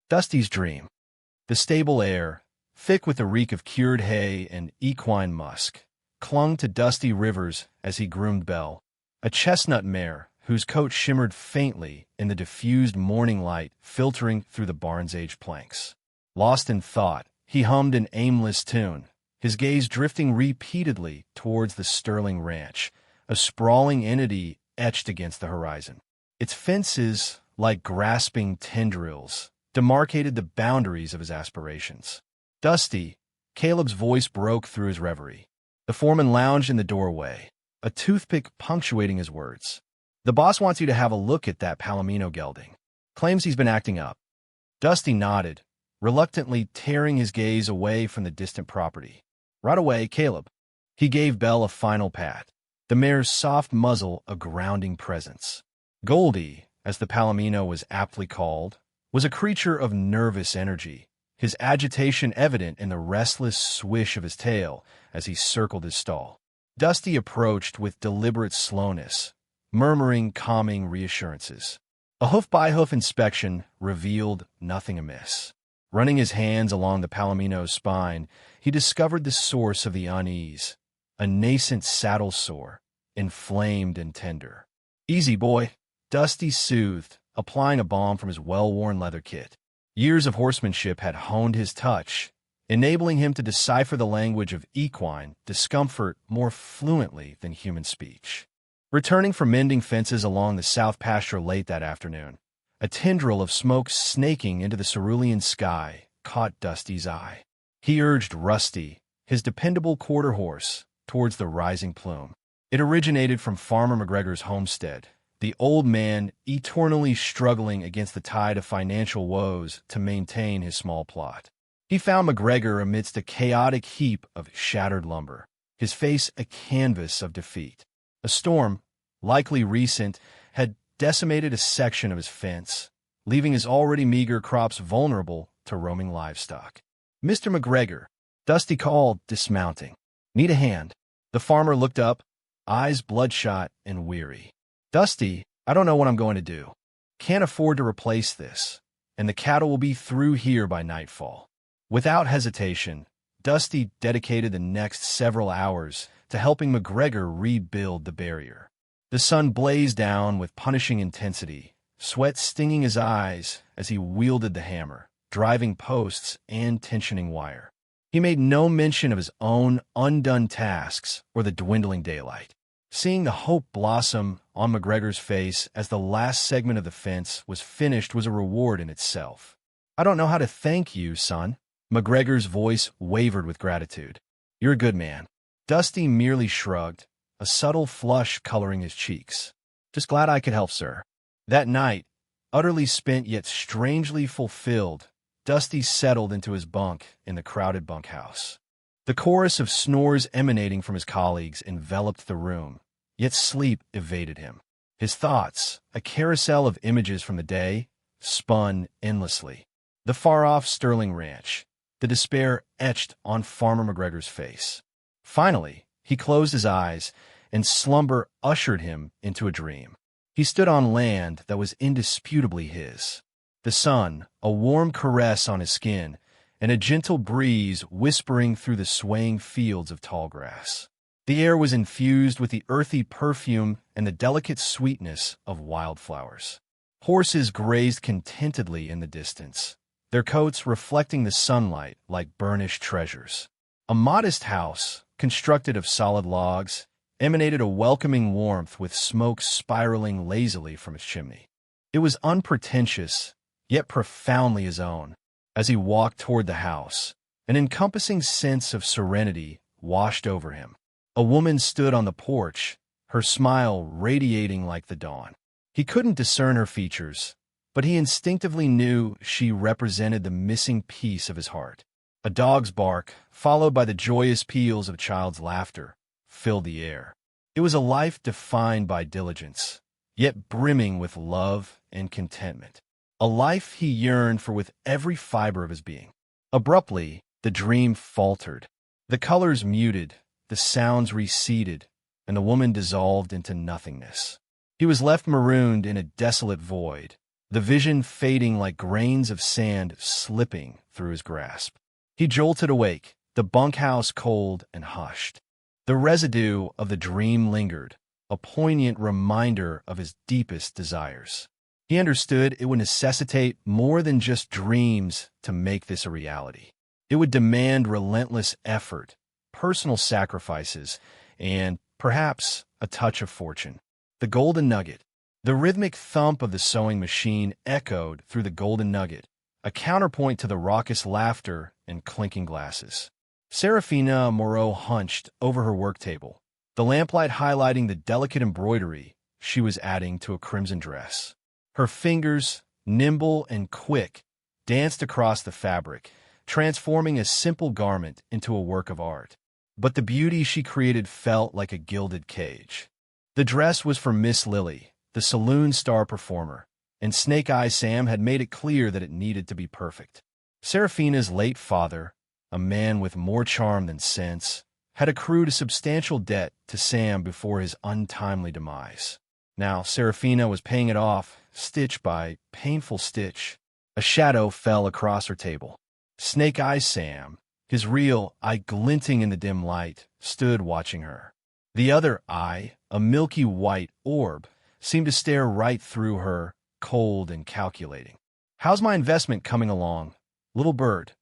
Dusty's dream. The stable air, thick with the reek of cured hay and equine musk, clung to Dusty Rivers as he groomed Belle, a chestnut mare whose coat shimmered faintly in the diffused morning light filtering through the barn's-age planks. Lost in thought, he hummed an aimless tune, his gaze drifting repeatedly towards the Sterling Ranch, a sprawling entity etched against the horizon. Its fences, like grasping tendrils, demarcated the boundaries of his aspirations. Dusty, Caleb's voice broke through his reverie. The foreman lounged in the doorway, a toothpick punctuating his words. The boss wants you to have a look at that Palomino gelding. Claims he's been acting up. Dusty nodded, reluctantly tearing his gaze away from the distant property. Right away, Caleb. He gave Belle a final pat, the mare's soft muzzle a grounding presence. Goldie, as the Palomino was aptly called, was a creature of nervous energy, his agitation evident in the restless swish of his tail as he circled his stall. Dusty approached with deliberate slowness, murmuring calming reassurances. A hoof-by-hoof inspection revealed nothing amiss. Running his hands along the Palomino's spine, he discovered the source of the unease, a nascent saddle sore, inflamed and tender. "Easy, boy," Dusty soothed, applying a balm from his well-worn leather kit. Years of horsemanship had honed his touch, enabling him to decipher the language of equine discomfort more fluently than human speech. Returning from mending fences along the south pasture late that afternoon, a tendril of smoke snaking into the cerulean sky caught Dusty's eye. He urged Rusty, his dependable quarter horse, towards the rising plume. It originated from Farmer McGregor's homestead, the old man eternally struggling against the tide of financial woes to maintain his small plot. He found McGregor amidst a chaotic heap of shattered lumber, his face a canvas of defeat. A storm, likely recent, had decimated a section of his fence, leaving his already meager crops vulnerable to roaming livestock. "Mr. McGregor," Dusty called, dismounting. "Need a hand?" The farmer looked up, eyes bloodshot and weary. "Dusty, I don't know what I'm going to do. Can't afford to replace this, and the cattle will be through here by nightfall." Without hesitation, Dusty dedicated the next several hours to helping McGregor rebuild the barrier. The sun blazed down with punishing intensity, sweat stinging his eyes as he wielded the hammer, driving posts and tensioning wire. He made no mention of his own undone tasks or the dwindling daylight. Seeing the hope blossom on McGregor's face as the last segment of the fence was finished was a reward in itself. "I don't know how to thank you, son." McGregor's voice wavered with gratitude. "You're a good man." Dusty merely shrugged, a subtle flush coloring his cheeks. "Just glad I could help, sir." That night, utterly spent yet strangely fulfilled, Dusty settled into his bunk in the crowded bunkhouse. The chorus of snores emanating from his colleagues enveloped the room, yet sleep evaded him. His thoughts, a carousel of images from the day, spun endlessly. The far-off Sterling Ranch, the despair etched on Farmer McGregor's face. Finally, he closed his eyes, and slumber ushered him into a dream. He stood on land that was indisputably his. The sun, a warm caress on his skin, and a gentle breeze whispering through the swaying fields of tall grass. The air was infused with the earthy perfume and the delicate sweetness of wildflowers. Horses grazed contentedly in the distance, their coats reflecting the sunlight like burnished treasures. A modest house, constructed of solid logs, emanated a welcoming warmth with smoke spiraling lazily from its chimney. It was unpretentious, yet profoundly his own. As he walked toward the house, an encompassing sense of serenity washed over him. A woman stood on the porch, her smile radiating like the dawn. He couldn't discern her features, but he instinctively knew she represented the missing piece of his heart. A dog's bark, followed by the joyous peals of a child's laughter, filled the air. It was a life defined by diligence, yet brimming with love and contentment. A life he yearned for with every fiber of his being. Abruptly, the dream faltered. The colors muted, the sounds receded, and the woman dissolved into nothingness. He was left marooned in a desolate void, the vision fading like grains of sand slipping through his grasp. He jolted awake, the bunkhouse cold and hushed. The residue of the dream lingered, a poignant reminder of his deepest desires. He understood it would necessitate more than just dreams to make this a reality. It would demand relentless effort, personal sacrifices, and, perhaps, a touch of fortune. The golden nugget. The rhythmic thump of the sewing machine echoed through the golden nugget, a counterpoint to the raucous laughter and clinking glasses. Serafina Moreau hunched over her work table, the lamplight highlighting the delicate embroidery she was adding to a crimson dress. Her fingers, nimble and quick, danced across the fabric, transforming a simple garment into a work of art. But the beauty she created felt like a gilded cage. The dress was for Miss Lily, the saloon star performer, and Snake Eye Sam had made it clear that it needed to be perfect. Serafina's late father, a man with more charm than sense, had accrued a substantial debt to Sam before his untimely demise. Now Serafina was paying it off, stitch by painful stitch. A shadow fell across her table. Snake Eye Sam, his real eye glinting in the dim light, stood watching her. The other eye, a milky white orb, seemed to stare right through her, cold and calculating. "How's my investment coming along, little bird?"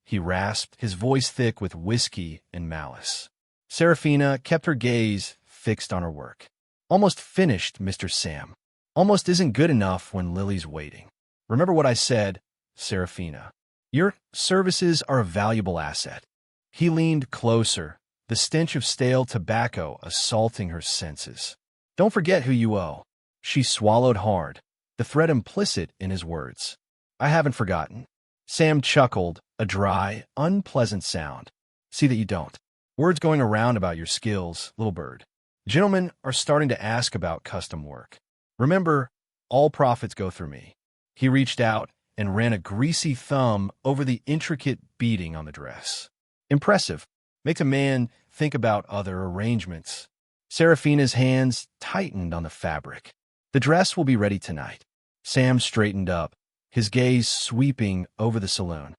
he rasped, his voice thick with whiskey and malice. Serafina kept her gaze fixed on her work. "Almost finished, Mr. Sam. Almost isn't good enough when Lily's waiting. Remember what I said, Serafina. Your services are a valuable asset." He leaned closer, the stench of stale tobacco assaulting her senses. "Don't forget who you owe." She swallowed hard, the threat implicit in his words. "I haven't forgotten." Sam chuckled, a dry, unpleasant sound. "See that you don't. Word's going around about your skills, little bird. Gentlemen are starting to ask about custom work. Remember, all profits go through me." He reached out and ran a greasy thumb over the intricate beading on the dress. "Impressive. Makes a man think about other arrangements." Serafina's hands tightened on the fabric. "The dress will be ready tonight." Sam straightened up, his gaze sweeping over the saloon.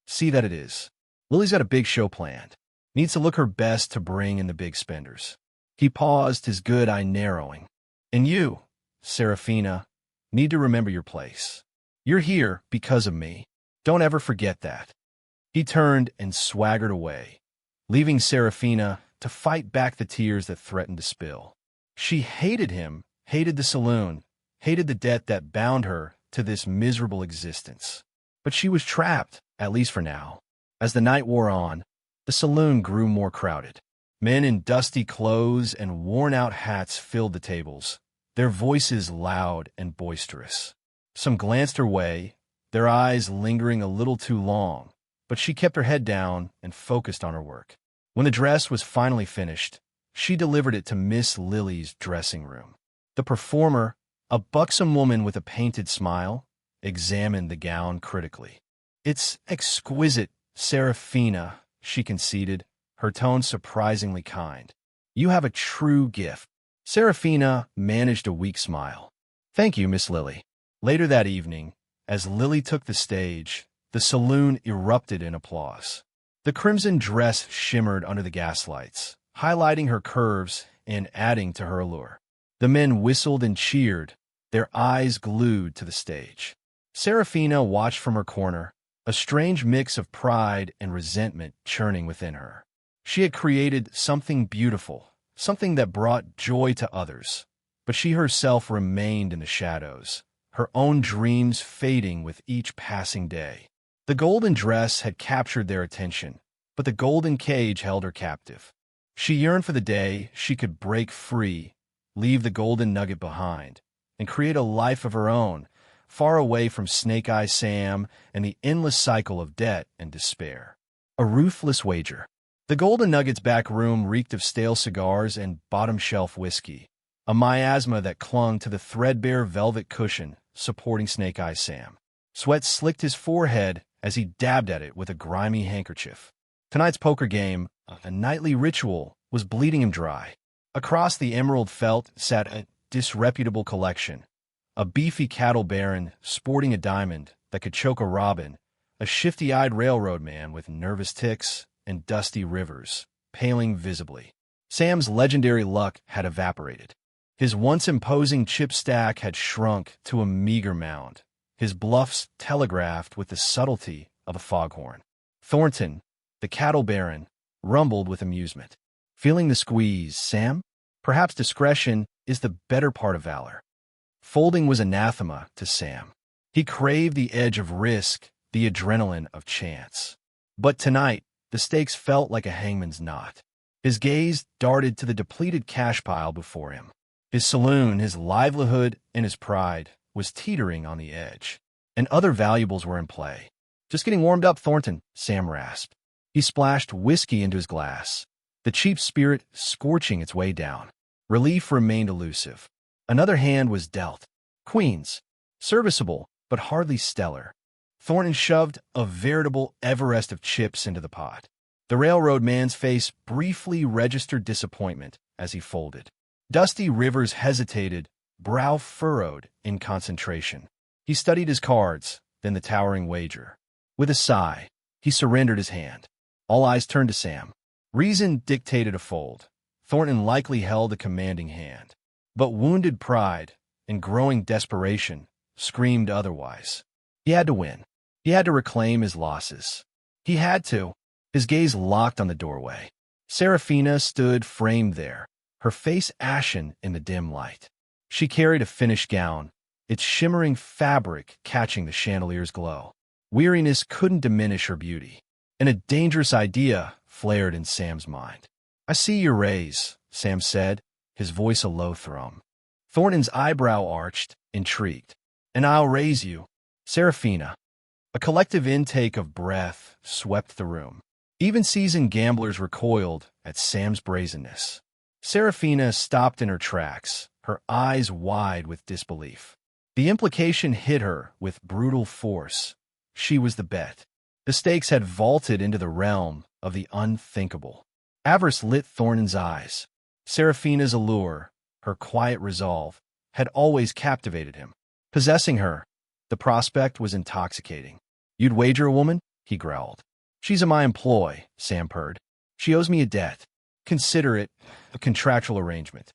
"See that it is. Lily's got a big show planned. Needs to look her best to bring in the big spenders." He paused, his good eye narrowing. "And you, Serafina, need to remember your place. You're here because of me. Don't ever forget that." He turned and swaggered away, leaving Serafina to fight back the tears that threatened to spill. She hated him, hated the saloon, hated the debt that bound her to this miserable existence. But she was trapped, at least for now. As the night wore on, the saloon grew more crowded. Men in dusty clothes and worn-out hats filled the tables, their voices loud and boisterous. Some glanced her way, their eyes lingering a little too long, but she kept her head down and focused on her work. When the dress was finally finished, she delivered it to Miss Lily's dressing room. The performer, a buxom woman with a painted smile, examined the gown critically. "It's exquisite, Serafina," she conceded, her tone surprisingly kind. "You have a true gift." Serafina managed a weak smile. "Thank you, Miss Lily." Later that evening, as Lily took the stage, the saloon erupted in applause. The crimson dress shimmered under the gaslights, highlighting her curves and adding to her allure. The men whistled and cheered, their eyes glued to the stage. Serafina watched from her corner, a strange mix of pride and resentment churning within her. She had created something beautiful, something that brought joy to others, but she herself remained in the shadows, her own dreams fading with each passing day. The golden dress had captured their attention, but the golden cage held her captive. She yearned for the day she could break free, leave the golden nugget behind, and create a life of her own, far away from Snake Eye Sam and the endless cycle of debt and despair. A ruthless wager. The golden nugget's back room reeked of stale cigars and bottom-shelf whiskey, a miasma that clung to the threadbare velvet cushion supporting Snake Eye Sam. Sweat slicked his forehead as he dabbed at it with a grimy handkerchief. Tonight's poker game, a nightly ritual, was bleeding him dry. Across the emerald felt sat a disreputable collection, a beefy cattle baron sporting a diamond that could choke a robin, a shifty-eyed railroad man with nervous tics, and Dusty Rivers, paling visibly. Sam's legendary luck had evaporated. His once imposing chip stack had shrunk to a meager mound, his bluffs telegraphed with the subtlety of a foghorn. Thornton, the cattle baron, rumbled with amusement. Feeling the squeeze, Sam? Perhaps discretion is the better part of valor. Folding was anathema to Sam. He craved the edge of risk, the adrenaline of chance. But tonight, the stakes felt like a hangman's knot. His gaze darted to the depleted cash pile before him. His saloon, his livelihood, and his pride was teetering on the edge, and other valuables were in play. Just getting warmed up, Thornton, Sam rasped. He splashed whiskey into his glass, the cheap spirit scorching its way down. Relief remained elusive. Another hand was dealt. Queens. Serviceable, but hardly stellar. Thornton shoved a veritable Everest of chips into the pot. The railroad man's face briefly registered disappointment as he folded. Dusty Rivers hesitated, brow furrowed in concentration. He studied his cards, then the towering wager. With a sigh, he surrendered his hand. All eyes turned to Sam. Reason dictated a fold. Thornton likely held a commanding hand. But wounded pride and growing desperation screamed otherwise. He had to win. He had to reclaim his losses. He had to. His gaze locked on the doorway. Serafina stood framed there, her face ashen in the dim light. She carried a finished gown, its shimmering fabric catching the chandelier's glow. Weariness couldn't diminish her beauty, and a dangerous idea flared in Sam's mind. "I see your raise," Sam said, his voice a low thrum. Thornton's eyebrow arched, intrigued. "And I'll raise you, Serafina." A collective intake of breath swept the room. Even seasoned gamblers recoiled at Sam's brazenness. Serafina stopped in her tracks, her eyes wide with disbelief. The implication hit her with brutal force. She was the bet. The stakes had vaulted into the realm of the unthinkable. Avarice lit Thornton's eyes. Serafina's allure, her quiet resolve, had always captivated him. Possessing her, the prospect was intoxicating. "You'd wager a woman?" he growled. "She's in my employ," Sam purred. "She owes me a debt. Consider it a contractual arrangement."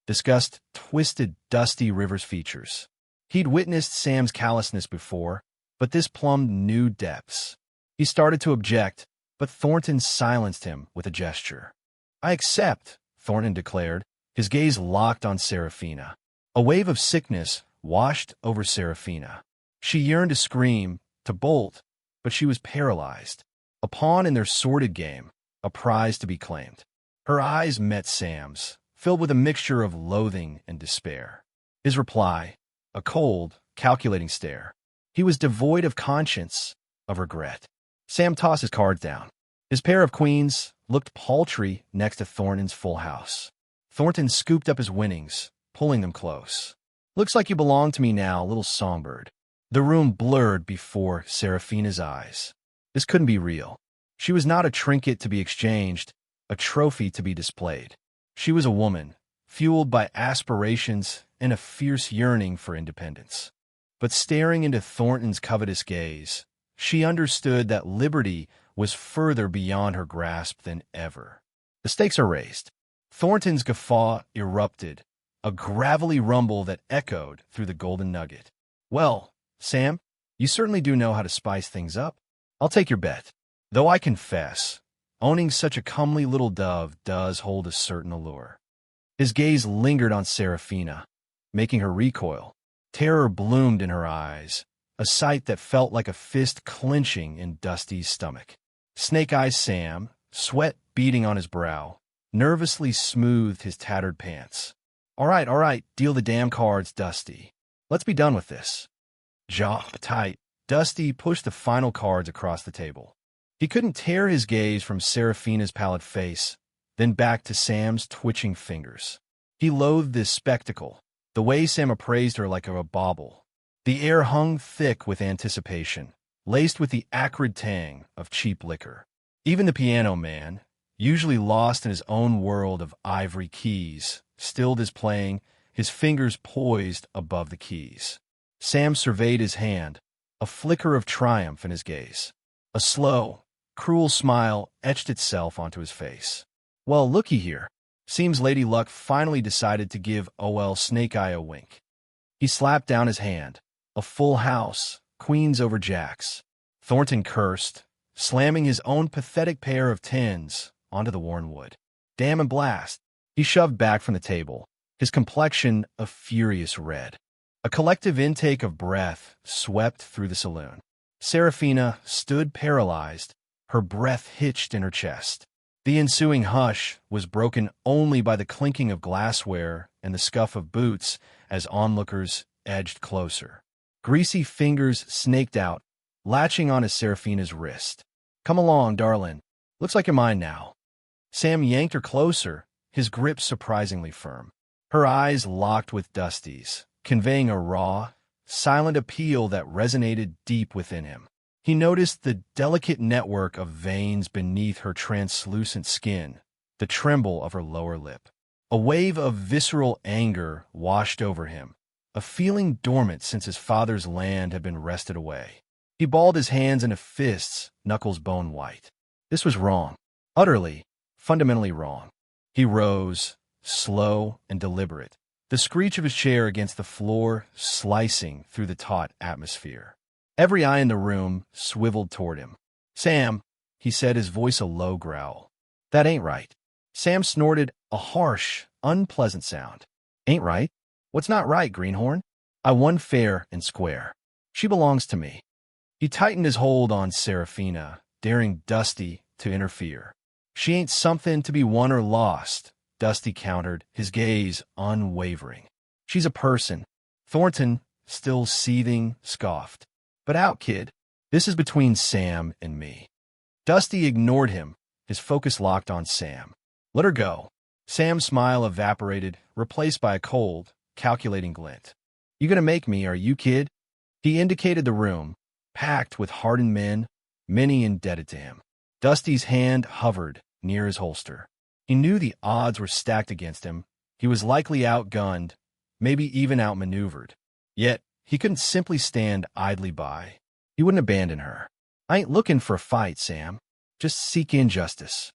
Disgust twisted Dusty Rivers' features. He'd witnessed Sam's callousness before, but this plumbed new depths. He started to object, but Thornton silenced him with a gesture. "I accept," Thornton declared, his gaze locked on Serafina. A wave of sickness washed over Serafina. She yearned to scream, to bolt, but she was paralyzed. A pawn in their sordid game, a prize to be claimed. Her eyes met Sam's, filled with a mixture of loathing and despair. His reply, a cold, calculating stare. He was devoid of conscience, of regret. Sam tossed his cards down. His pair of queens looked paltry next to Thornton's full house. Thornton scooped up his winnings, pulling them close. "Looks like you belong to me now, little songbird." The room blurred before Serafina's eyes. This couldn't be real. She was not a trinket to be exchanged, a trophy to be displayed. She was a woman, fueled by aspirations and a fierce yearning for independence. But staring into Thornton's covetous gaze, she understood that liberty was further beyond her grasp than ever. The stakes are raised. Thornton's guffaw erupted, a gravelly rumble that echoed through the golden nugget. "Well, Sam, you certainly do know how to spice things up. I'll take your bet. Though I confess, owning such a comely little dove does hold a certain allure." His gaze lingered on Serafina, making her recoil. Terror bloomed in her eyes, a sight that felt like a fist clenching in Dusty's stomach. Snake-Eyed Sam, sweat beading on his brow, nervously smoothed his tattered pants. All right, deal the damn cards, Dusty. Let's be done with this." Jaw tight, Dusty pushed the final cards across the table. He couldn't tear his gaze from Serafina's pallid face, then back to Sam's twitching fingers. He loathed this spectacle, the way Sam appraised her like a bauble. The air hung thick with anticipation, laced with the acrid tang of cheap liquor. Even the piano man, usually lost in his own world of ivory keys, stilled his playing his fingers poised above the keys. Sam surveyed his hand, a flicker of triumph in his gaze. A slow, cruel smile etched itself onto his face. "Well, looky here. Seems Lady Luck finally decided to give O.L. Snake Eye a wink." He slapped down his hand. A full house, queens over jacks. Thornton cursed, slamming his own pathetic pair of tens onto the worn wood. "Damn and blast." He shoved back from the table, his complexion a furious red. A collective intake of breath swept through the saloon. Serafina stood paralyzed, her breath hitched in her chest. The ensuing hush was broken only by the clinking of glassware and the scuff of boots as onlookers edged closer. Greasy fingers snaked out, latching onto Serafina's wrist. "Come along, darlin'. Looks like you're mine now." Sam yanked her closer, his grip surprisingly firm. Her eyes locked with Dusty's, conveying a raw, silent appeal that resonated deep within him. He noticed the delicate network of veins beneath her translucent skin, the tremble of her lower lip. A wave of visceral anger washed over him, a feeling dormant since his father's land had been wrested away. He balled his hands into fists, knuckles bone white. This was wrong. Utterly, fundamentally wrong. He rose, slow and deliberate, the screech of his chair against the floor slicing through the taut atmosphere. Every eye in the room swiveled toward him. "Sam," he said, his voice a low growl. "That ain't right." Sam snorted a harsh, unpleasant sound. "Ain't right? What's not right, Greenhorn? I won fair and square. She belongs to me." He tightened his hold on Serafina, daring Dusty to interfere. "She ain't something to be won or lost," Dusty countered, his gaze unwavering. "She's a person." Thornton, still seething, scoffed. "But out, kid. This is between Sam and me." Dusty ignored him, his focus locked on Sam. "Let her go." Sam's smile evaporated, replaced by a cold, calculating glint. "You gonna make me, are you, kid?" He indicated the room, packed with hardened men, many indebted to him. Dusty's hand hovered near his holster. He knew the odds were stacked against him. He was likely outgunned, maybe even outmaneuvered. Yet, he couldn't simply stand idly by. He wouldn't abandon her. "I ain't looking for a fight, Sam. Just seek injustice."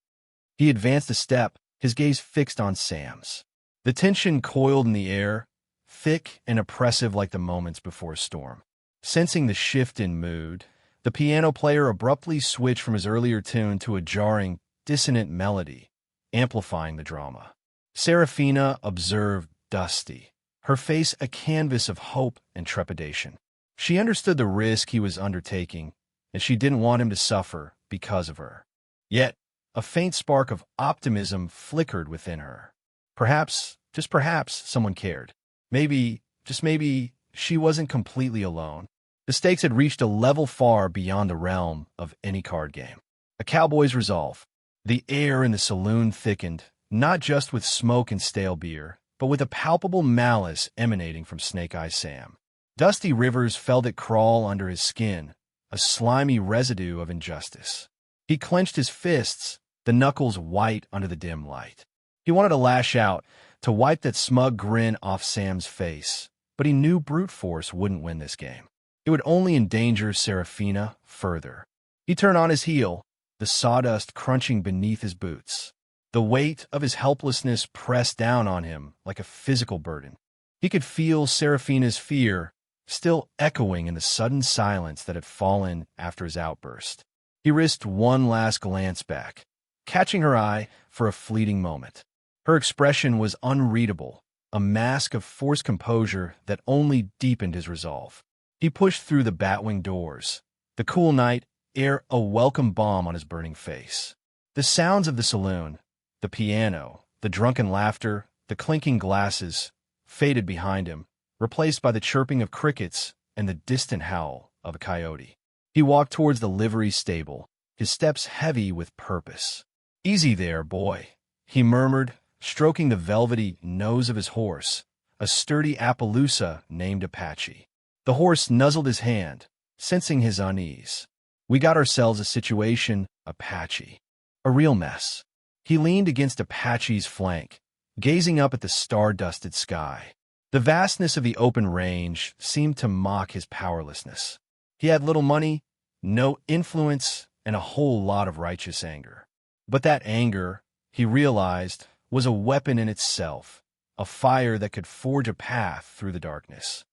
He advanced a step, his gaze fixed on Sam's. The tension coiled in the air, thick and oppressive like the moments before a storm. Sensing the shift in mood, the piano player abruptly switched from his earlier tune to a jarring, dissonant melody, amplifying the drama. Serafina observed Dusty, her face a canvas of hope and trepidation. She understood the risk he was undertaking, and she didn't want him to suffer because of her. Yet, a faint spark of optimism flickered within her. Perhaps, just perhaps, someone cared. Maybe, just maybe, she wasn't completely alone. The stakes had reached a level far beyond the realm of any card game. A Cowboy's resolve. The air in the saloon thickened, not just with smoke and stale beer, but with a palpable malice emanating from Snake Eye Sam. Dusty Rivers felt it crawl under his skin, a slimy residue of injustice. He clenched his fists, the knuckles white under the dim light. He wanted to lash out, to wipe that smug grin off Sam's face, but he knew brute force wouldn't win this game. It would only endanger Serafina further. He turned on his heel, the sawdust crunching beneath his boots. The weight of his helplessness pressed down on him like a physical burden. He could feel Serafina's fear still echoing in the sudden silence that had fallen after his outburst. He risked one last glance back, catching her eye for a fleeting moment. Her expression was unreadable, a mask of forced composure that only deepened his resolve. He pushed through the batwing doors, the cool night air a welcome balm on his burning face. The sounds of the saloon, the piano, the drunken laughter, the clinking glasses, faded behind him, replaced by the chirping of crickets and the distant howl of a coyote. He walked towards the livery stable, his steps heavy with purpose. "Easy there, boy," he murmured, stroking the velvety nose of his horse, a sturdy Appaloosa named Apache. The horse nuzzled his hand, sensing his unease. "We got ourselves a situation, Apache. A real mess." He leaned against Apache's flank, gazing up at the star-dusted sky. The vastness of the open range seemed to mock his powerlessness. He had little money, no influence, and a whole lot of righteous anger. But that anger, he realized, was a weapon in itself, a fire that could forge a path through the darkness.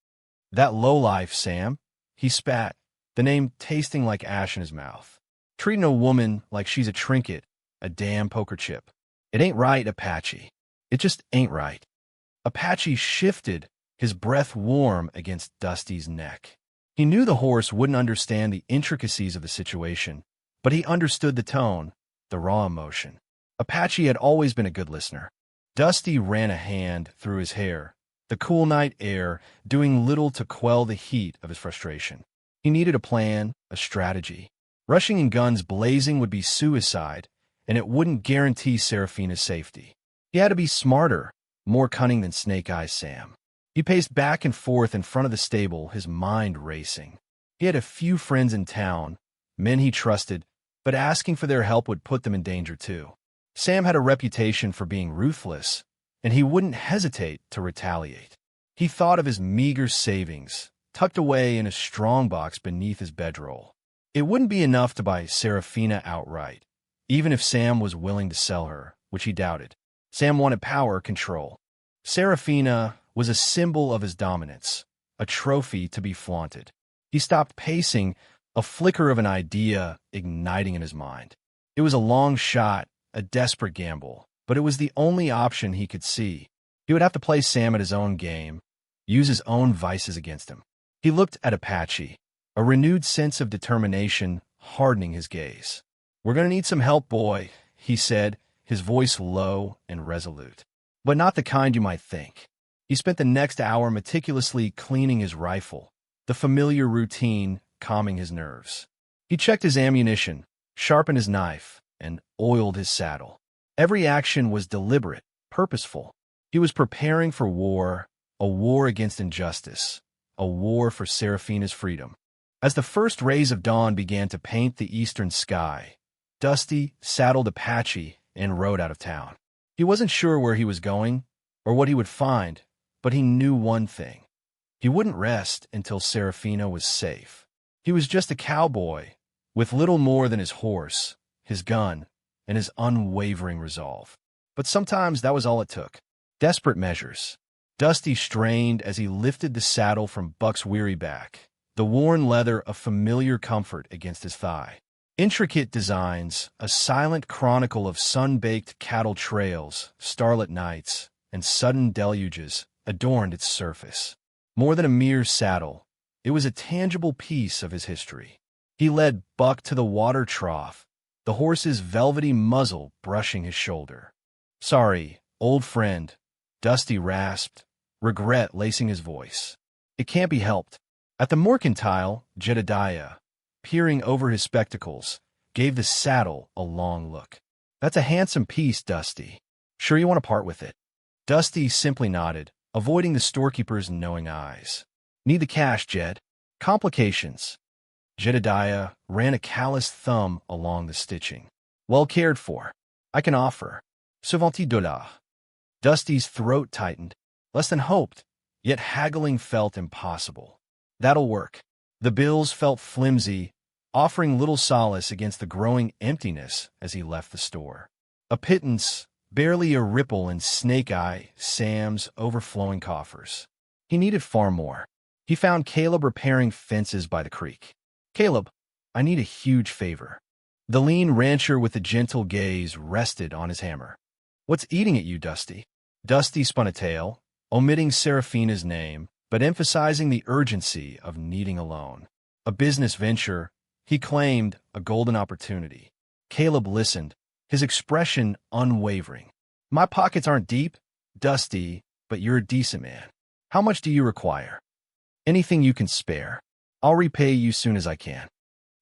"That lowlife, Sam," he spat, the name tasting like ash in his mouth. "Treating a woman like she's a trinket, a damn poker chip. It ain't right, Apache. It just ain't right." Apache shifted, his breath warm against Dusty's neck. He knew the horse wouldn't understand the intricacies of the situation, but he understood the tone, the raw emotion. Apache had always been a good listener. Dusty ran a hand through his hair, the cool night air doing little to quell the heat of his frustration. He needed a plan, a strategy. Rushing in guns blazing would be suicide, and it wouldn't guarantee Serafina's safety. He had to be smarter, more cunning than Snake Eyes Sam. He paced back and forth in front of the stable, his mind racing. He had a few friends in town, men he trusted, but asking for their help would put them in danger too. Sam had a reputation for being ruthless, and he wouldn't hesitate to retaliate. He thought of his meager savings, tucked away in a strongbox beneath his bedroll. It wouldn't be enough to buy Serafina outright, even if Sam was willing to sell her, which he doubted. Sam wanted power, control. Serafina was a symbol of his dominance, a trophy to be flaunted. He stopped pacing, a flicker of an idea igniting in his mind. It was a long shot, a desperate gamble, but it was the only option he could see. He would have to play Sam at his own game, use his own vices against him. He looked at Apache, a renewed sense of determination hardening his gaze. "We're going to need some help, boy," he said, his voice low and resolute. "But not the kind you might think." He spent the next hour meticulously cleaning his rifle, the familiar routine calming his nerves. He checked his ammunition, sharpened his knife, and oiled his saddle. Every action was deliberate, purposeful. He was preparing for war, a war against injustice, a war for Serafina's freedom. As the first rays of dawn began to paint the eastern sky, Dusty saddled Apache and rode out of town. He wasn't sure where he was going or what he would find, but he knew one thing. He wouldn't rest until Serafina was safe. He was just a cowboy, with little more than his horse, his gun, and his unwavering resolve. But sometimes that was all it took. Desperate measures. Dusty strained as he lifted the saddle from Buck's weary back, the worn leather a familiar comfort against his thigh. Intricate designs, a silent chronicle of sun-baked cattle trails, starlit nights, and sudden deluges adorned its surface. More than a mere saddle, it was a tangible piece of his history. He led Buck to the water trough, the horse's velvety muzzle brushing his shoulder. "Sorry, old friend," Dusty rasped, regret lacing his voice. "It can't be helped." At the mercantile, Jedediah, peering over his spectacles, gave the saddle a long look. "That's a handsome piece, Dusty. Sure you want to part with it?" Dusty simply nodded, avoiding the storekeeper's knowing eyes. "Need the cash, Jed." "Complications." Jedediah ran a calloused thumb along the stitching. "Well cared for. I can offer. $70. Dusty's throat tightened, less than hoped, yet haggling felt impossible. "That'll work." The bills felt flimsy, offering little solace against the growing emptiness as he left the store. A pittance, barely a ripple in Snake Eye Sam's overflowing coffers. He needed far more. He found Caleb repairing fences by the creek. "Caleb, I need a huge favor." The lean rancher with a gentle gaze rested on his hammer. "What's eating at you, Dusty?" Dusty spun a tale, omitting Serafina's name, but emphasizing the urgency of needing a loan. A business venture, he claimed, a golden opportunity. Caleb listened, his expression unwavering. "My pockets aren't deep, Dusty, but you're a decent man. How much do you require?" "Anything you can spare. I'll repay you soon as I can."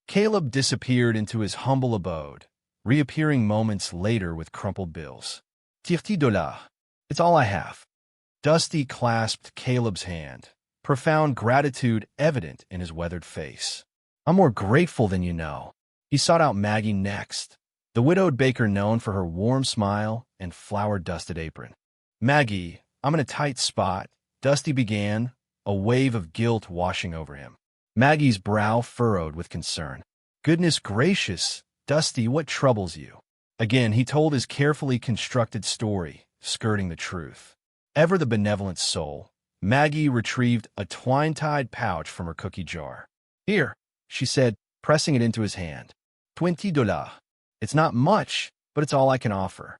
Caleb disappeared into his humble abode, reappearing moments later with crumpled bills. $30. It's all I have." Dusty clasped Caleb's hand, profound gratitude evident in his weathered face. "I'm more grateful than you know." He sought out Maggie next, the widowed baker known for her warm smile and flour-dusted apron. "Maggie, I'm in a tight spot, Dusty began, a wave of guilt washing over him. Maggie's brow furrowed with concern. Goodness gracious, Dusty, what troubles you? Again, he told his carefully constructed story, skirting the truth. Ever the benevolent soul, Maggie retrieved a twine-tied pouch from her cookie jar. Here, she said, pressing it into his hand. $20. It's not much, but it's all I can offer.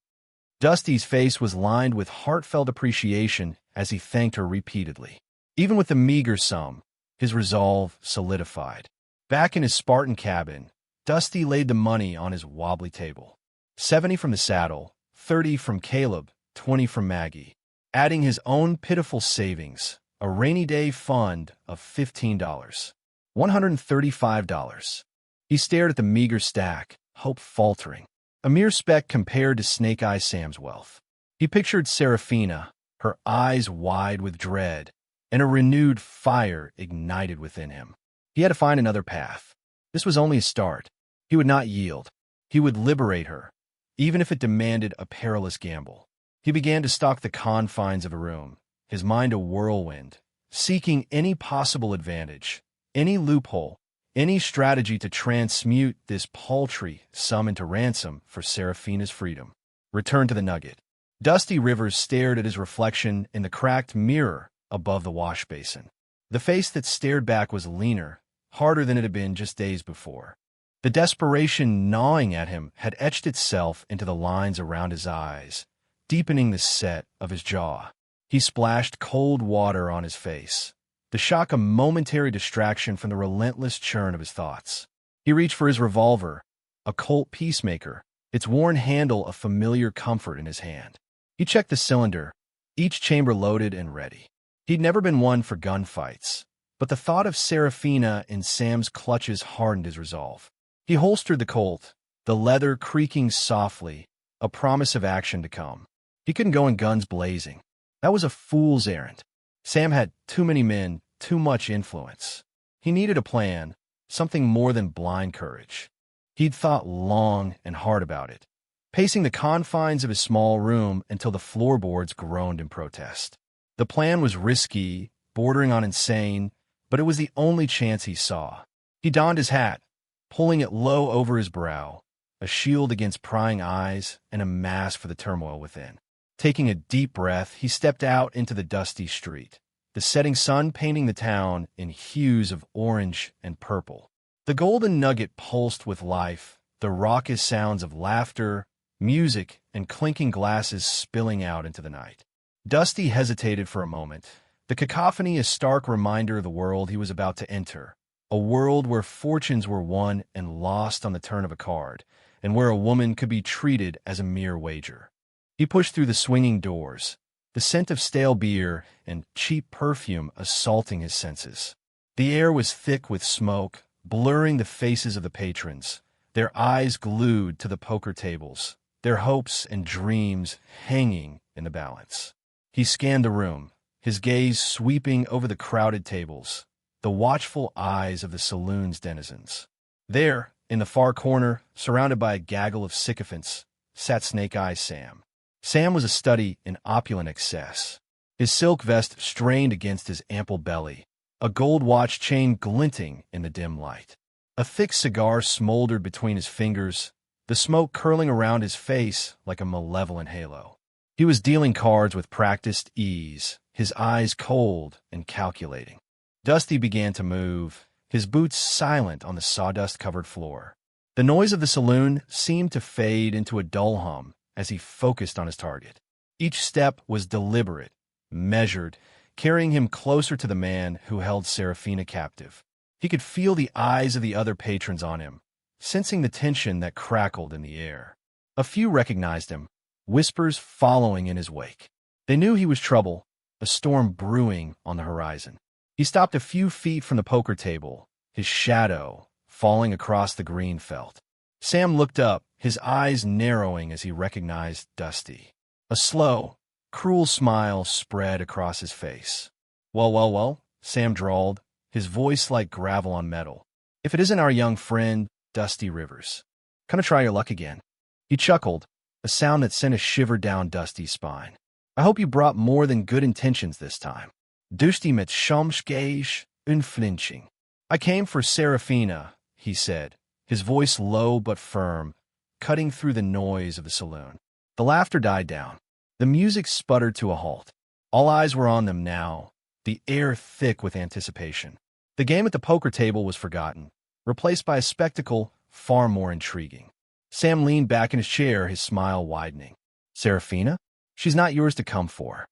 Dusty's face was lined with heartfelt appreciation as he thanked her repeatedly. Even with the meager sum, his resolve solidified. Back in his Spartan cabin, Dusty laid the money on his wobbly table. 70 from the saddle, 30 from Caleb, 20 from Maggie. Adding his own pitiful savings, a rainy day fund of $15. $135. He stared at the meager stack, hope faltering. A mere speck compared to Snake Eye Sam's wealth. He pictured Seraphina, her eyes wide with dread, and a renewed fire ignited within him. He had to find another path. This was only a start. He would not yield. He would liberate her, even if it demanded a perilous gamble. He began to stalk the confines of a room, his mind a whirlwind, seeking any possible advantage, any loophole, any strategy to transmute this paltry sum into ransom for Seraphina's freedom. Return to the nugget. Dusty Rivers stared at his reflection in the cracked mirror above the wash basin. The face that stared back was leaner, harder than it had been just days before. The desperation gnawing at him had etched itself into the lines around his eyes, deepening the set of his jaw. He splashed cold water on his face, the shock a momentary distraction from the relentless churn of his thoughts. He reached for his revolver, a Colt Peacemaker, its worn handle a familiar comfort in his hand. He checked the cylinder, each chamber loaded and ready. He'd never been one for gunfights, but the thought of Seraphina in Sam's clutches hardened his resolve. He holstered the Colt, the leather creaking softly, a promise of action to come. He couldn't go in guns blazing. That was a fool's errand. Sam had too many men, too much influence. He needed a plan, something more than blind courage. He'd thought long and hard about it, pacing the confines of his small room until the floorboards groaned in protest. The plan was risky, bordering on insane, but it was the only chance he saw. He donned his hat, pulling it low over his brow, a shield against prying eyes and a mask for the turmoil within. Taking a deep breath, he stepped out into the dusty street, the setting sun painting the town in hues of orange and purple. The golden nugget pulsed with life, the raucous sounds of laughter, music, and clinking glasses spilling out into the night. Dusty hesitated for a moment, the cacophony a stark reminder of the world he was about to enter, a world where fortunes were won and lost on the turn of a card, and where a woman could be treated as a mere wager. He pushed through the swinging doors, the scent of stale beer and cheap perfume assaulting his senses. The air was thick with smoke, blurring the faces of the patrons, their eyes glued to the poker tables, their hopes and dreams hanging in the balance. He scanned the room, his gaze sweeping over the crowded tables, the watchful eyes of the saloon's denizens. There, in the far corner, surrounded by a gaggle of sycophants, sat Snake Eye Sam. Sam was a study in opulent excess, his silk vest strained against his ample belly, a gold watch chain glinting in the dim light. A thick cigar smoldered between his fingers, the smoke curling around his face like a malevolent halo. He was dealing cards with practiced ease, his eyes cold and calculating. Dusty began to move, his boots silent on the sawdust-covered floor. The noise of the saloon seemed to fade into a dull hum as he focused on his target. Each step was deliberate, measured, carrying him closer to the man who held Seraphina captive. He could feel the eyes of the other patrons on him, sensing the tension that crackled in the air. A few recognized him, whispers following in his wake. They knew he was trouble, a storm brewing on the horizon. He stopped a few feet from the poker table, his shadow falling across the green felt. Sam looked up, his eyes narrowing as he recognized Dusty. A slow, cruel smile spread across his face. Well, Sam drawled, his voice like gravel on metal. If it isn't our young friend, Dusty Rivers. Gonna try your luck again. He chuckled, a sound that sent a shiver down Dusty's spine. I hope you brought more than good intentions this time. Dusty met Schamschgage, unflinching. I came for Serafina, he said, his voice low but firm, cutting through the noise of the saloon. The laughter died down. The music sputtered to a halt. All eyes were on them now, the air thick with anticipation. The game at the poker table was forgotten, replaced by a spectacle far more intriguing. Sam leaned back in his chair, his smile widening. Serafina? She's not yours to come for.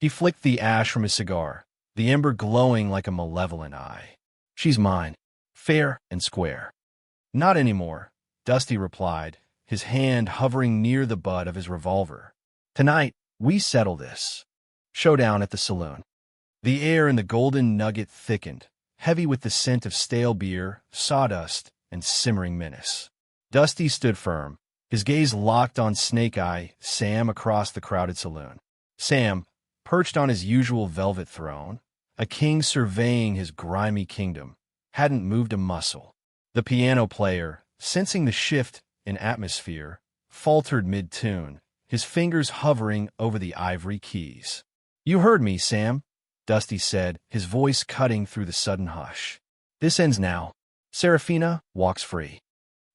He flicked the ash from his cigar, the ember glowing like a malevolent eye. She's mine, fair and square. Not anymore, Dusty replied, his hand hovering near the butt of his revolver. Tonight, we settle this. Showdown at the saloon. The air in the Golden Nugget thickened, heavy with the scent of stale beer, sawdust, and simmering menace. Dusty stood firm, his gaze locked on Snake Eye Sam across the crowded saloon. Sam, perched on his usual velvet throne, a king surveying his grimy kingdom, hadn't moved a muscle. The piano player, sensing the shift in atmosphere, faltered mid-tune, his fingers hovering over the ivory keys. You heard me, Sam, Dusty said, his voice cutting through the sudden hush. This ends now. Serafina walks free.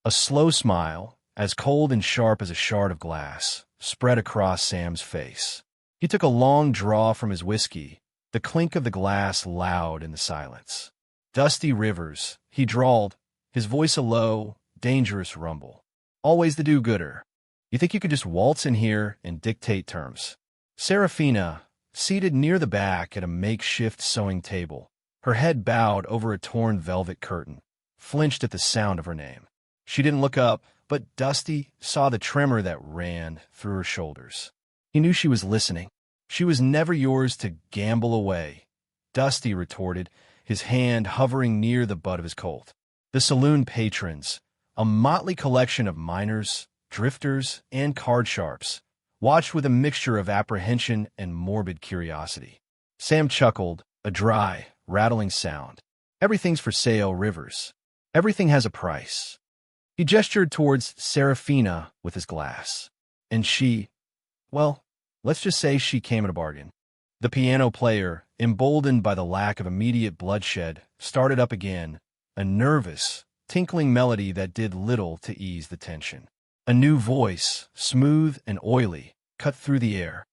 A slow smile, as cold and sharp as a shard of glass, spread across Sam's face. He took a long draw from his whiskey, the clink of the glass loud in the silence. Dusty Rivers, he drawled, his voice a low, dangerous rumble. Always the do-gooder. You think you could just waltz in here and dictate terms? Serafina, seated near the back at a makeshift sewing table, her head bowed over a torn velvet curtain, flinched at the sound of her name. She didn't look up, but Dusty saw the tremor that ran through her shoulders. He knew she was listening. She was never yours to gamble away, Dusty retorted, his hand hovering near the butt of his Colt. The saloon patrons, a motley collection of miners, drifters, and card sharps, watched with a mixture of apprehension and morbid curiosity. Sam chuckled, a dry, rattling sound. Everything's for sale, Rivers. Everything has a price. He gestured towards Serafina with his glass. And she, well, let's just say she came at a bargain. The piano player, emboldened by the lack of immediate bloodshed, started up again, a nervous, tinkling melody that did little to ease the tension. A new voice, smooth and oily, cut through the air.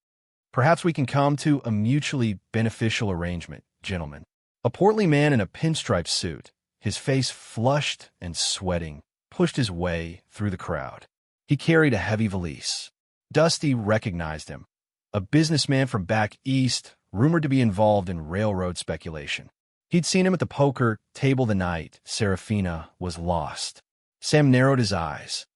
Perhaps we can come to a mutually beneficial arrangement, gentlemen. A portly man in a pinstripe suit, his face flushed and sweating, pushed his way through the crowd. He carried a heavy valise. Dusty recognized him. A businessman from back east, rumored to be involved in railroad speculation. He'd seen him at the poker table the night Serafina was lost. Sam narrowed his eyes.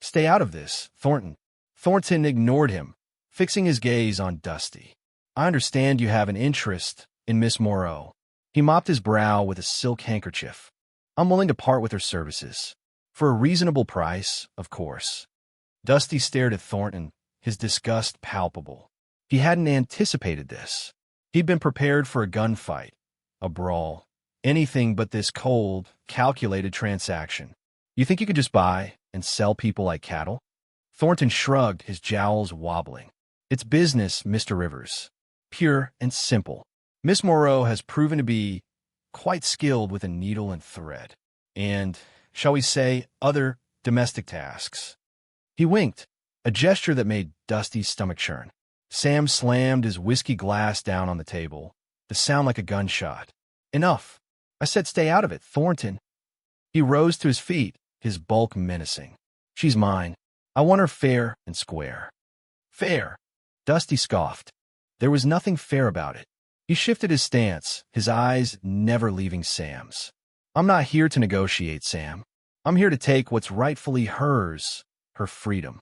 Stay out of this, Thornton. Thornton ignored him, fixing his gaze on Dusty. I understand you have an interest in Miss Moreau. He mopped his brow with a silk handkerchief. I'm willing to part with her services. For a reasonable price, of course. Dusty stared at Thornton, his disgust palpable. He hadn't anticipated this. He'd been prepared for a gunfight, a brawl, anything but this cold, calculated transaction. You think you could just buy and sell people like cattle? Thornton shrugged, his jowls wobbling. It's business, Mr. Rivers. Pure and simple. Miss Moreau has proven to be quite skilled with a needle and thread. And, shall we say, other domestic tasks. He winked, a gesture that made Dusty's stomach churn. Sam slammed his whiskey glass down on the table, the sound like a gunshot. Enough. I said stay out of it, Thornton. He rose to his feet, his bulk menacing. She's mine. I want her fair and square. Fair? Dusty scoffed. There was nothing fair about it. He shifted his stance, his eyes never leaving Sam's. I'm not here to negotiate, Sam. I'm here to take what's rightfully hers, her freedom.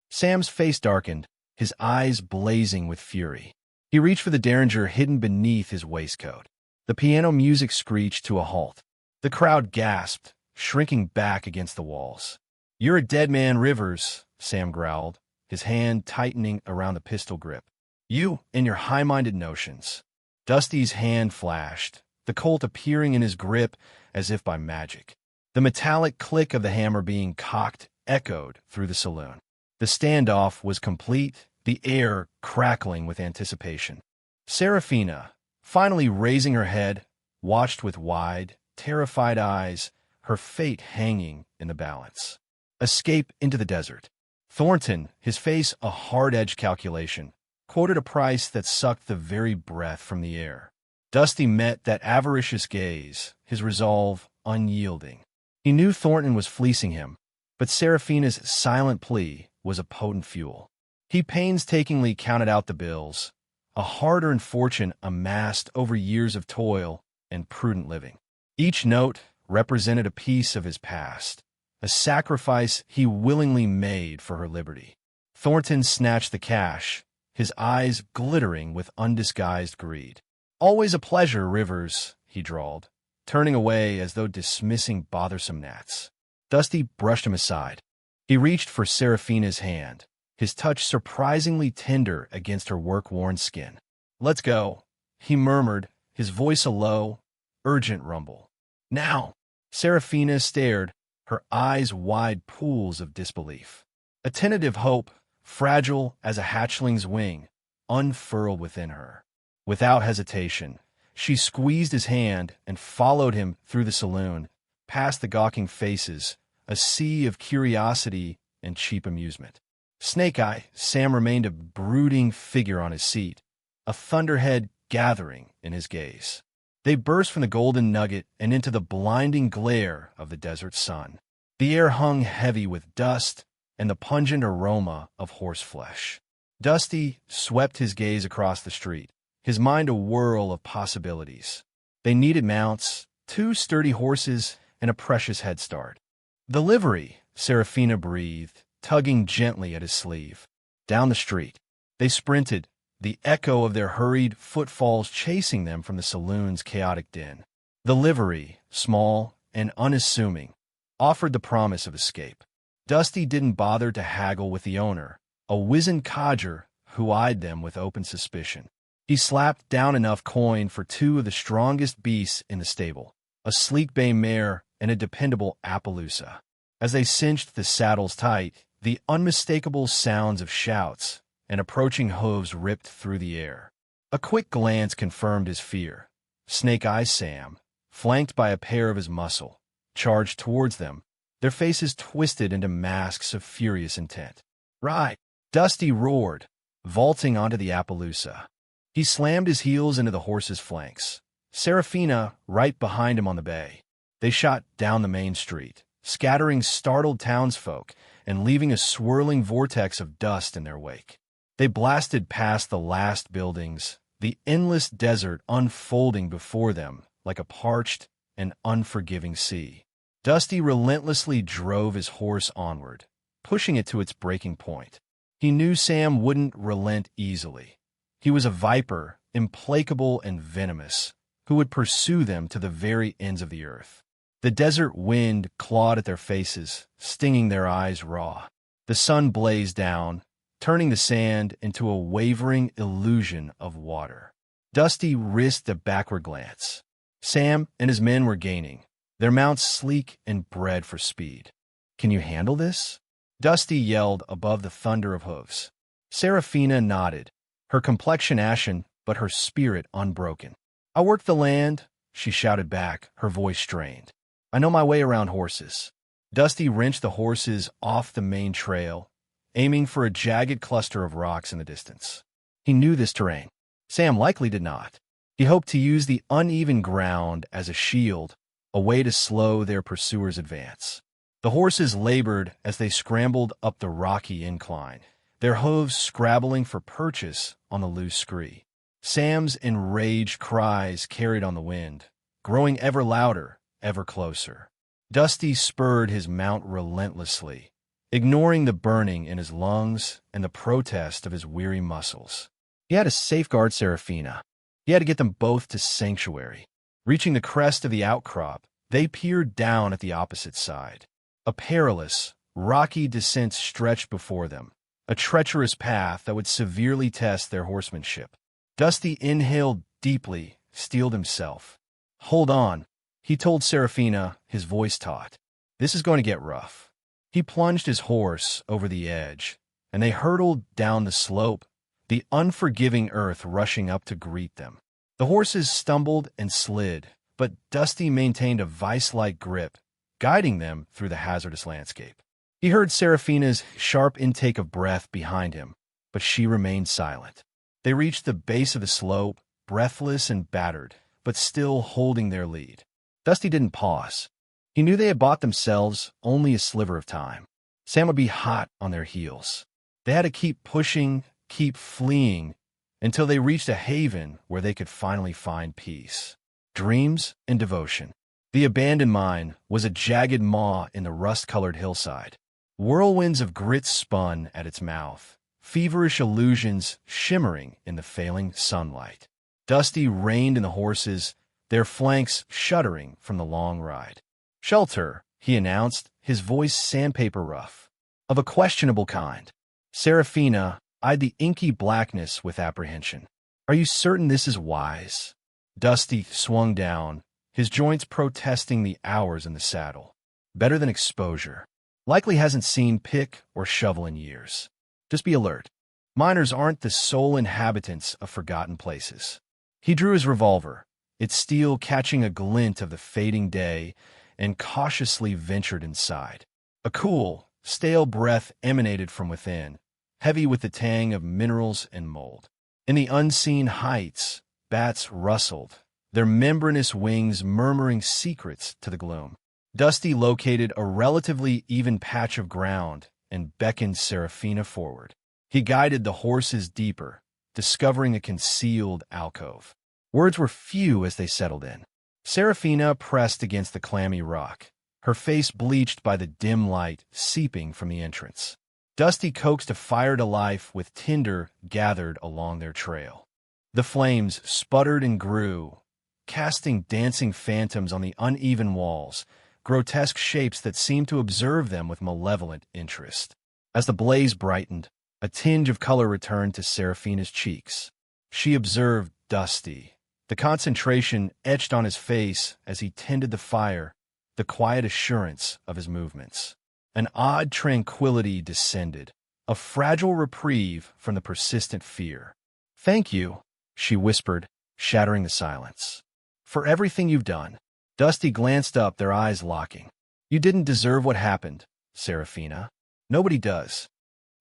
Sam's face darkened, his eyes blazing with fury. He reached for the derringer hidden beneath his waistcoat. The piano music screeched to a halt. The crowd gasped, shrinking back against the walls. You're a dead man, Rivers, Sam growled, his hand tightening around the pistol grip. You and your high-minded notions. Dusty's hand flashed, the Colt appearing in his grip as if by magic. The metallic click of the hammer being cocked echoed through the saloon. The standoff was complete, the air crackling with anticipation. Serafina, Finally raising her head, watched with wide, terrified eyes, her fate hanging in the balance. Escape into the desert. Thornton, his face a hard-edged calculation, quoted a price that sucked the very breath from the air. Dusty met that avaricious gaze, his resolve unyielding. He knew Thornton was fleecing him, but Seraphina's silent plea was a potent fuel. He painstakingly counted out the bills, a hard-earned fortune amassed over years of toil and prudent living. Each note represented a piece of his past, a sacrifice he willingly made for her liberty. Thornton snatched the cash, his eyes glittering with undisguised greed. "Always a pleasure, Rivers," he drawled, turning away as though dismissing bothersome gnats. Dusty brushed him aside. He reached for Seraphina's hand, his touch surprisingly tender against her work-worn skin. "Let's go," he murmured, his voice a low, urgent rumble. "Now!" Seraphina stared, her eyes wide pools of disbelief. A tentative hope, fragile as a hatchling's wing, unfurled within her. Without hesitation, she squeezed his hand and followed him through the saloon, past the gawking faces, a sea of curiosity and cheap amusement. Snake Eye, Sam remained a brooding figure on his seat, a thunderhead gathering in his gaze. They burst from the golden nugget and into the blinding glare of the desert sun. The air hung heavy with dust and the pungent aroma of horseflesh. Dusty swept his gaze across the street, his mind a whirl of possibilities. They needed mounts, 2 sturdy horses, and a precious head start. "The livery," Seraphina breathed, tugging gently at his sleeve. Down the street, they sprinted, the echo of their hurried footfalls chasing them from the saloon's chaotic din. The livery, small and unassuming, offered the promise of escape. Dusty didn't bother to haggle with the owner, a wizened codger who eyed them with open suspicion. He slapped down enough coin for 2 of the strongest beasts in the stable, a sleek bay mare and a dependable Appaloosa. As they cinched the saddles tight, the unmistakable sounds of shouts and approaching hooves ripped through the air. A quick glance confirmed his fear. Snake Eye Sam, flanked by a pair of his muscle, charged towards them, their faces twisted into masks of furious intent. "Right!" Dusty roared, vaulting onto the Appaloosa. He slammed his heels into the horse's flanks, Seraphina right behind him on the bay. They shot down the main street, scattering startled townsfolk and leaving a swirling vortex of dust in their wake. They blasted past the last buildings, the endless desert unfolding before them like a parched and unforgiving sea. Dusty relentlessly drove his horse onward, pushing it to its breaking point. He knew Sam wouldn't relent easily. He was a viper, implacable and venomous, who would pursue them to the very ends of the earth. The desert wind clawed at their faces, stinging their eyes raw. The sun blazed down, turning the sand into a wavering illusion of water. Dusty risked a backward glance. Sam and his men were gaining, their mounts sleek and bred for speed. "Can you handle this?" Dusty yelled above the thunder of hooves. Seraphina nodded, her complexion ashen but her spirit unbroken. "I work the land," she shouted back, her voice strained. "I know my way around horses." Dusty wrenched the horses off the main trail, aiming for a jagged cluster of rocks in the distance. He knew this terrain. Sam likely did not. He hoped to use the uneven ground as a shield, a way to slow their pursuers' advance. The horses labored as they scrambled up the rocky incline, their hooves scrabbling for purchase on the loose scree. Sam's enraged cries carried on the wind, growing ever louder, ever closer. Dusty spurred his mount relentlessly, ignoring the burning in his lungs and the protest of his weary muscles. He had to safeguard Seraphina. He had to get them both to sanctuary. Reaching the crest of the outcrop, they peered down at the opposite side. A perilous, rocky descent stretched before them, a treacherous path that would severely test their horsemanship. Dusty inhaled deeply, steeled himself. "Hold on," he told Seraphina, his voice taut. "This is going to get rough." He plunged his horse over the edge, and they hurtled down the slope, the unforgiving earth rushing up to greet them. The horses stumbled and slid, but Dusty maintained a vice-like grip, guiding them through the hazardous landscape. He heard Seraphina's sharp intake of breath behind him, but she remained silent. They reached the base of the slope, breathless and battered, but still holding their lead. Dusty didn't pause. He knew they had bought themselves only a sliver of time. Sam would be hot on their heels. They had to keep pushing, keep fleeing, until they reached a haven where they could finally find peace, dreams, and devotion. The abandoned mine was a jagged maw in the rust-colored hillside. Whirlwinds of grit spun at its mouth, feverish illusions shimmering in the failing sunlight. Dusty reined in the horses, their flanks shuddering from the long ride. "Shelter," he announced, his voice sandpaper rough. "Of a questionable kind." Seraphina eyed the inky blackness with apprehension. "Are you certain this is wise?" Dusty swung down, his joints protesting the hours in the saddle. "Better than exposure. Likely hasn't seen pick or shovel in years. Just be alert. Miners aren't the sole inhabitants of forgotten places." He drew his revolver, its steel catching a glint of the fading day, and cautiously ventured inside. A cool, stale breath emanated from within, heavy with the tang of minerals and mold. In the unseen heights, bats rustled, their membranous wings murmuring secrets to the gloom. Dusty located a relatively even patch of ground and beckoned Seraphina forward. He guided the horses deeper, discovering a concealed alcove. Words were few as they settled in. Seraphina pressed against the clammy rock, her face bleached by the dim light seeping from the entrance. Dusty coaxed a fire to life with tinder gathered along their trail. The flames sputtered and grew, casting dancing phantoms on the uneven walls, grotesque shapes that seemed to observe them with malevolent interest. As the blaze brightened, a tinge of color returned to Seraphina's cheeks. She observed Dusty, the concentration etched on his face as he tended the fire, the quiet assurance of his movements. An odd tranquility descended, a fragile reprieve from the persistent fear. "Thank you," she whispered, shattering the silence. "For everything you've done." Dusty glanced up, their eyes locking. "You didn't deserve what happened, Seraphina. Nobody does."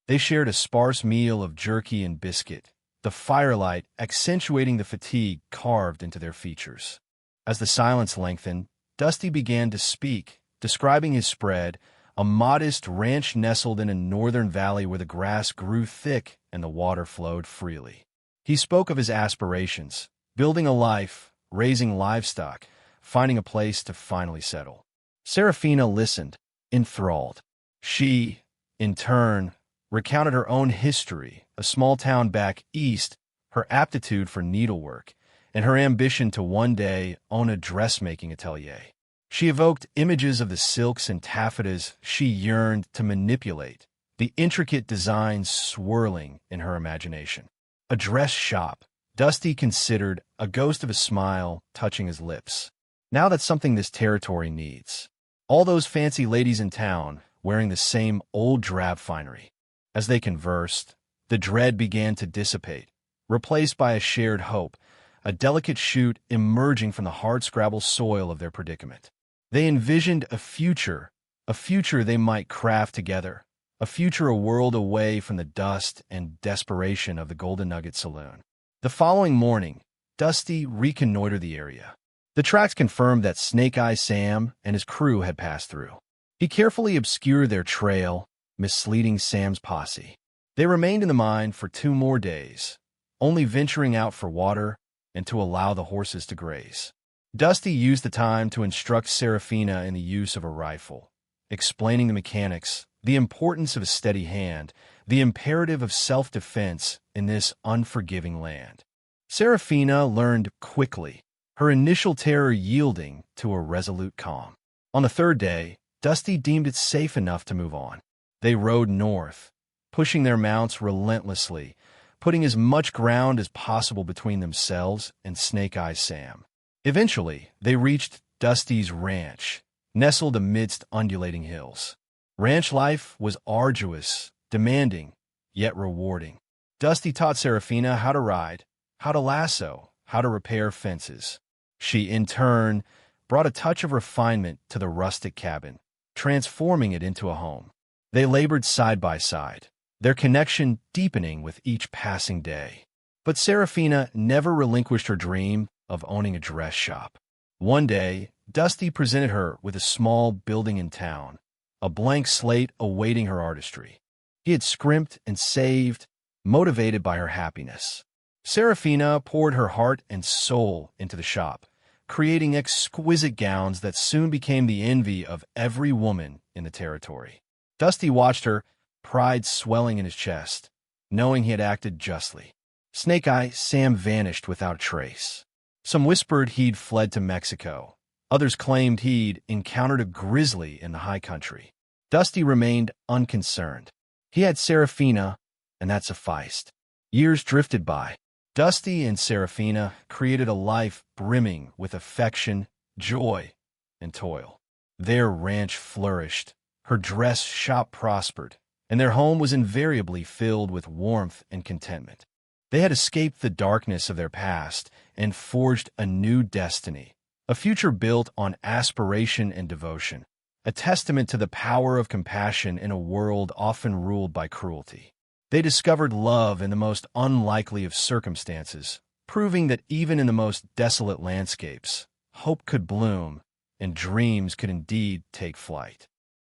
They shared a sparse meal of jerky and biscuit, the firelight accentuating the fatigue carved into their features. As the silence lengthened, Dusty began to speak, describing his spread, a modest ranch nestled in a northern valley where the grass grew thick and the water flowed freely. He spoke of his aspirations, building a life, raising livestock, finding a place to finally settle. Seraphina listened, enthralled. She, in turn, recounted her own history, a small town back east, her aptitude for needlework, and her ambition to one day own a dressmaking atelier. She evoked images of the silks and taffetas she yearned to manipulate, the intricate designs swirling in her imagination. A dress shop, Dusty considered, a ghost of a smile touching his lips. Now that's something this territory needs. All those fancy ladies in town wearing the same old drab finery. As they conversed, the dread began to dissipate, replaced by a shared hope, a delicate shoot emerging from the hardscrabble soil of their predicament. They envisioned a future they might craft together, a future a world away from the dust and desperation of the Golden Nugget Saloon. The following morning, Dusty reconnoitered the area. The tracks confirmed that Snake Eye Sam and his crew had passed through. He carefully obscured their trail, misleading Sam's posse. They remained in the mine for 2 more days, only venturing out for water and to allow the horses to graze. Dusty used the time to instruct Seraphina in the use of a rifle, explaining the mechanics, the importance of a steady hand, the imperative of self-defense in this unforgiving land. Seraphina learned quickly, her initial terror yielding to a resolute calm. On the 3rd day, Dusty deemed it safe enough to move on. They rode north, pushing their mounts relentlessly, putting as much ground as possible between themselves and Snake Eye Sam. Eventually, they reached Dusty's ranch, nestled amidst undulating hills. Ranch life was arduous, demanding, yet rewarding. Dusty taught Seraphina how to ride, how to lasso, how to repair fences. She, in turn, brought a touch of refinement to the rustic cabin, transforming it into a home. They labored side by side, their connection deepening with each passing day. But Serafina never relinquished her dream of owning a dress shop. One day, Dusty presented her with a small building in town, a blank slate awaiting her artistry. He had scrimped and saved, motivated by her happiness. Serafina poured her heart and soul into the shop, creating exquisite gowns that soon became the envy of every woman in the territory. Dusty watched her, pride swelling in his chest, knowing he had acted justly. Snake Eye Sam vanished without a trace. Some whispered he'd fled to Mexico. Others claimed he'd encountered a grizzly in the high country. Dusty remained unconcerned. He had Serafina, and that sufficed. Years drifted by. Dusty and Serafina created a life brimming with affection, joy, and toil. Their ranch flourished, her dress shop prospered, and their home was invariably filled with warmth and contentment. They had escaped the darkness of their past and forged a new destiny, a future built on aspiration and devotion, a testament to the power of compassion in a world often ruled by cruelty. They discovered love in the most unlikely of circumstances, proving that even in the most desolate landscapes, hope could bloom and dreams could indeed take flight.